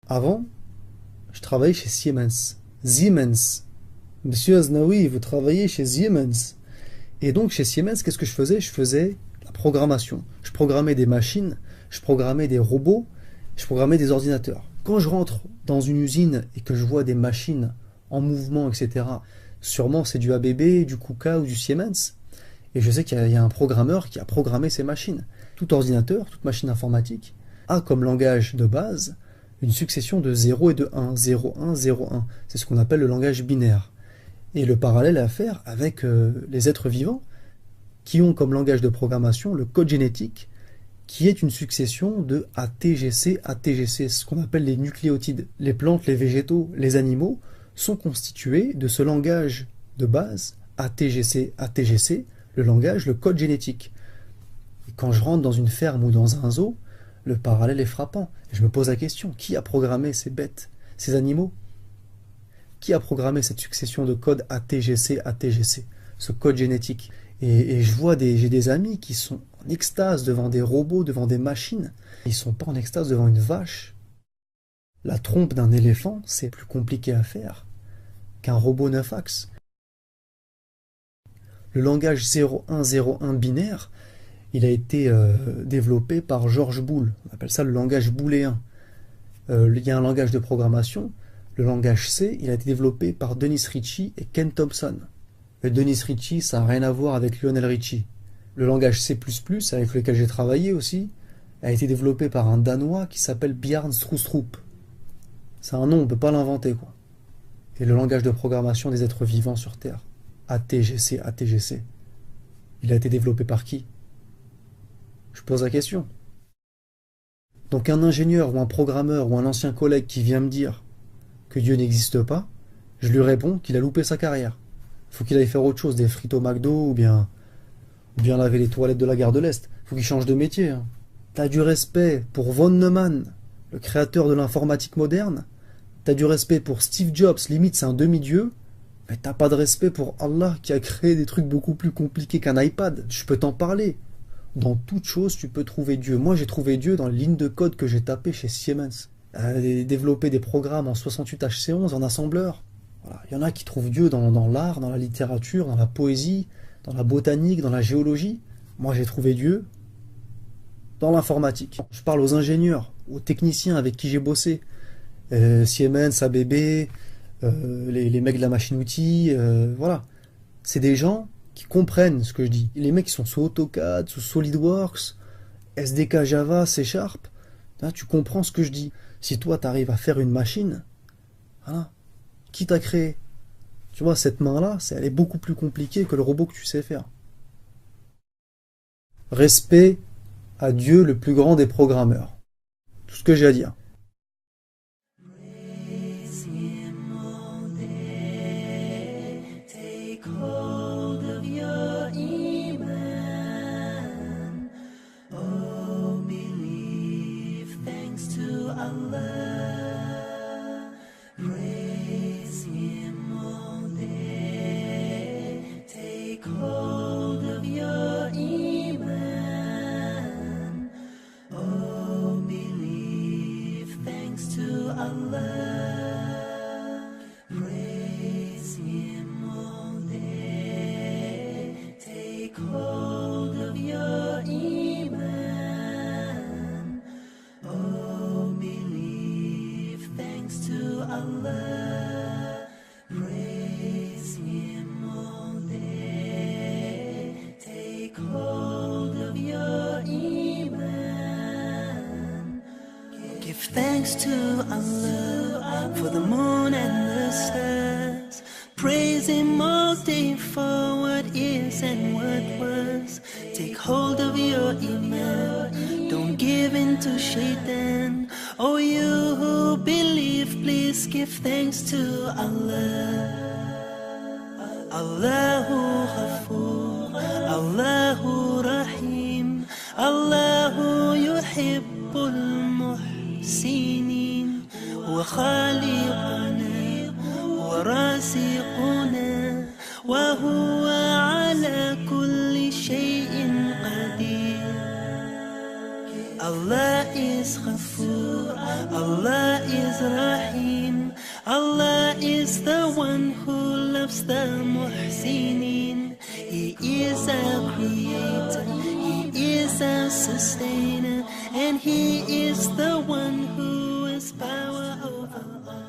Avant, je travaillais chez Siemens. Siemens. Monsieur Aznaoui, vous travaillez chez Siemens. Et donc chez Siemens, qu'est-ce que je faisais? Je faisais la programmation. Je programmais des machines, je programmais des robots, je programmais des ordinateurs. Quand je rentre dans une usine et que je vois des machines en mouvement, etc., sûrement c'est du ABB, du KUKA ou du Siemens. Et je sais qu'il y a un programmeur qui a programmé ces machines. Tout ordinateur, toute machine informatique a comme langage de base une succession de 0 et de 1, 0, 1, 0, 1. C'est ce qu'on appelle le langage binaire. Et le parallèle à faire avec les êtres vivants qui ont comme langage de programmation le code génétique qui est une succession de ATGC, ATGC, ce qu'on appelle les nucléotides. Les plantes, les végétaux, les animaux sont constitués de ce langage de base, ATGC, ATGC, le langage, le code génétique. Et quand je rentre dans une ferme ou dans un zoo, le parallèle est frappant. Et je me pose la question, qui a programmé ces bêtes, ces animaux? Qui a programmé cette succession de codes ATGC, ATGC, ce code génétique? Et je vois j'ai des amis qui sont en extase devant des robots, devant des machines. Ils ne sont pas en extase devant une vache. La trompe d'un éléphant, c'est plus compliqué à faire qu'un robot 9 axes. Le langage 0101 binaire, il a été développé par George Boole. On appelle ça le langage booléen. Il y a un langage de programmation. Le langage C, il a été développé par Dennis Ritchie et Ken Thompson. Le Dennis Ritchie, ça n'a rien à voir avec Lionel Richie. Le langage C++, avec lequel j'ai travaillé aussi, a été développé par un Danois qui s'appelle Bjarne Stroustrup. C'est un nom, on ne peut pas l'inventer, quoi. Et le langage de programmation des êtres vivants sur Terre, ATGC, ATGC, il a été développé par qui? Je pose la question. Donc un ingénieur ou un programmeur ou un ancien collègue qui vient me dire que Dieu n'existe pas, je lui réponds qu'il a loupé sa carrière. Il faut qu'il aille faire autre chose, des frites au McDo ou bien laver les toilettes de la gare de l'Est. Il faut qu'il change de métier. Hein. T'as du respect pour von Neumann, le créateur de l'informatique moderne. T'as du respect pour Steve Jobs, limite c'est un demi-dieu. Mais t'as pas de respect pour Allah qui a créé des trucs beaucoup plus compliqués qu'un iPad. Je peux t'en parler. Dans toute chose, tu peux trouver Dieu. Moi, j'ai trouvé Dieu dans les lignes de code que j'ai tapées chez Siemens. Développer des programmes en 68HC11 en assembleur. Voilà. Il y en a qui trouvent Dieu dans l'art, dans la littérature, dans la poésie, dans la botanique, dans la géologie. Moi, j'ai trouvé Dieu dans l'informatique. Je parle aux ingénieurs, aux techniciens avec qui j'ai bossé. Siemens, ABB, les mecs de la machine-outil, voilà. C'est des gens qui comprennent ce que je dis. Les mecs qui sont sous AutoCAD, sous SolidWorks, SDK Java, C#, là, tu comprends ce que je dis. Si toi, tu arrives à faire une machine, voilà, qui t'a créé? Tu vois, cette main-là, elle est beaucoup plus compliquée que le robot que tu sais faire. Respect à Dieu, le plus grand des programmeurs. Tout ce que j'ai à dire. Thanks to Allah for the moon and the stars. Praise Him all day for what is and what was. Take hold of your iman. Don't give in to shaitan. Oh, you who believe, please give thanks to Allah. Allahu Ghafur. وخالقنا ورازقنا وهو على كل شيء قدير. Allah is Ghafoor, Allah is Rahim, Allah is the one who loves the Muhsinin. He is our creator, He is our sustainer, and He is the one who has power over all.